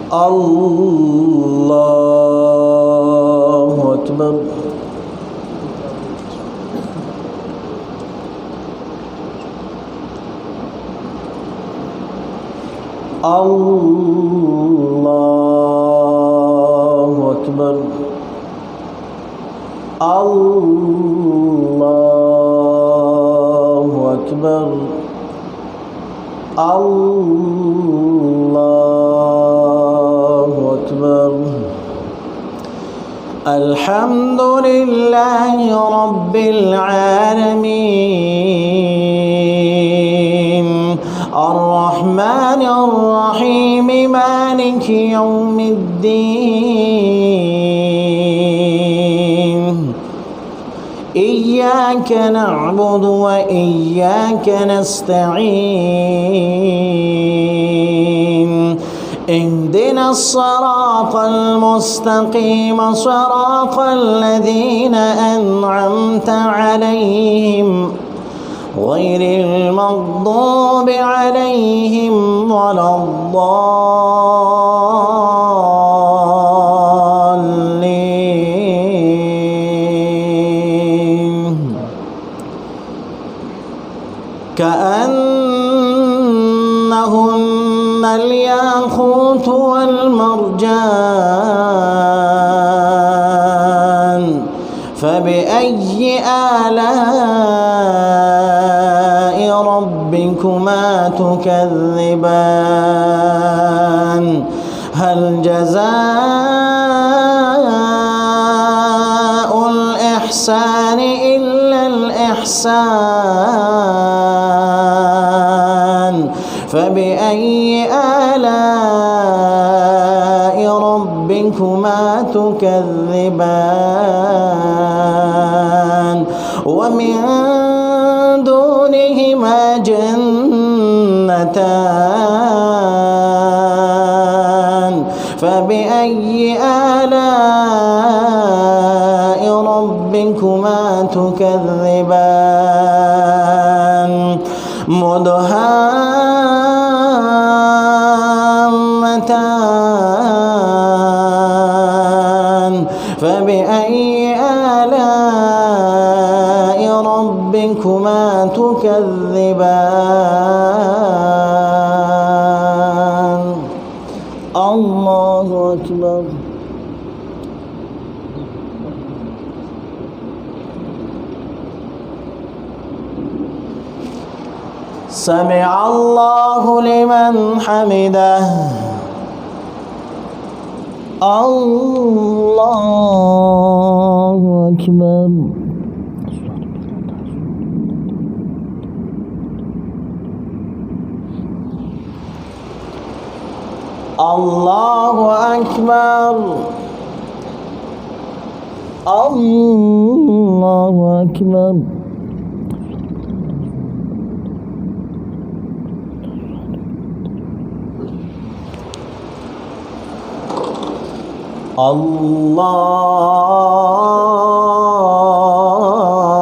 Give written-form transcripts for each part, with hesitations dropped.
الله أكبر الله أكبر الله أكبر الله أكبر الحمد لله رب العالمين الرحمن الرحيم مالك يوم الدين إياك نعبد وإياك نستعين اهدنا الصراط المستقيم صراط الذين أنعمت عليهم غير المغضوب عليهم ولا الضالين كأنهن الياقوت والمرجان فبأي آلاء ربكما تكذبان هل جزاء الإحسان إلا الإحسان فبأي آلاء ربكما تكذبان ومن دونهما جنتان فبأي آلاء ربكما تكذبان مدهامتان فبأي آلاء ربكما تكذبان الله أكبر سمع الله لمن حمده الله أكبر الله أكبر الله أكبر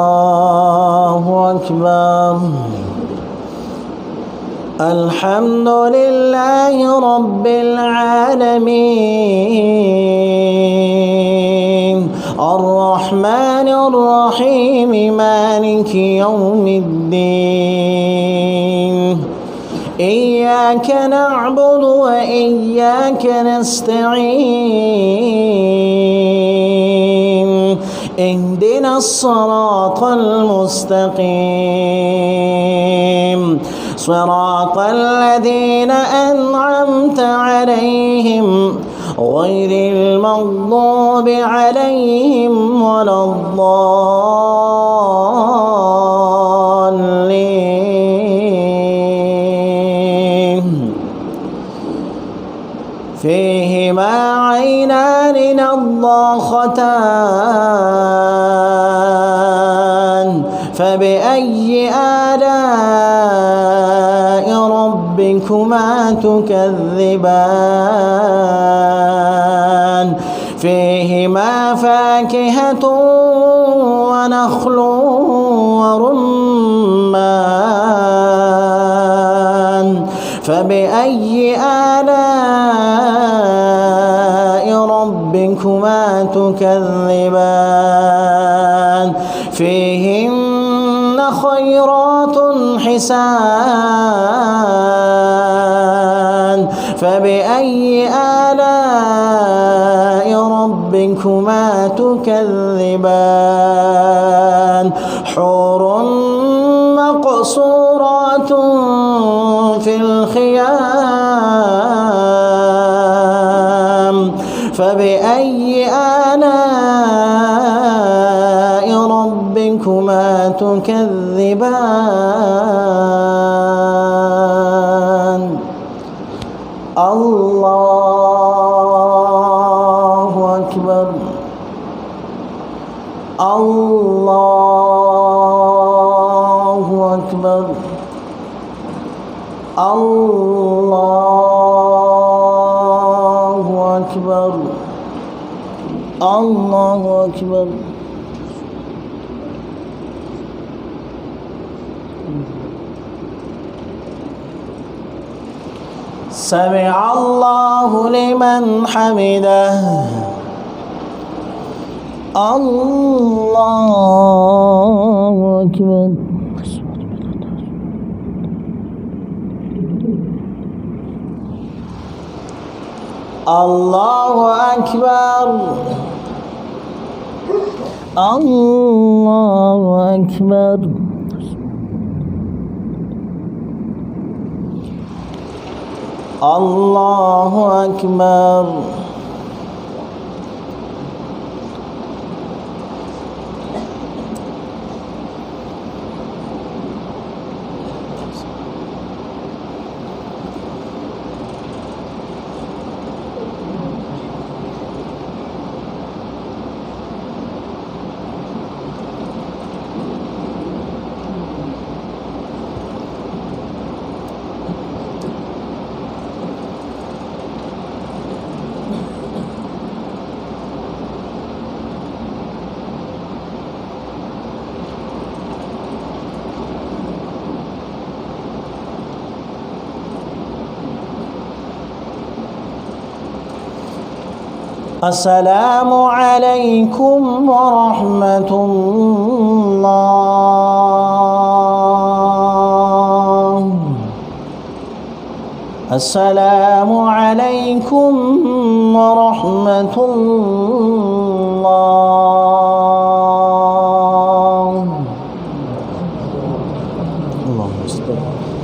الله أكبر الحمد لله رب العالمين الرحمن الرحيم مالك يوم الدين إياك نعبد وإياك نستعين اهدنا الصراط المستقيم صراط الذين أنعمت عليهم غير المغضوب عليهم ولا الضالين فيهما عينان نضاختان فبأي آلاء ربكما تكذبان فيهما فاكهة ونخل ورمان فبأي آلاء حسان فبأي آلاء ربكما تكذبان حور مقصورات في الخيام فبأي آلاء ربكما تكذبان الله أكبر الله أكبر الله أكبر الله أكبر سمع الله لمن حمده الله أكبر الله أكبر الله أكبر الله أكبر السلام عليكم ورحمة الله السلام عليكم ورحمة الله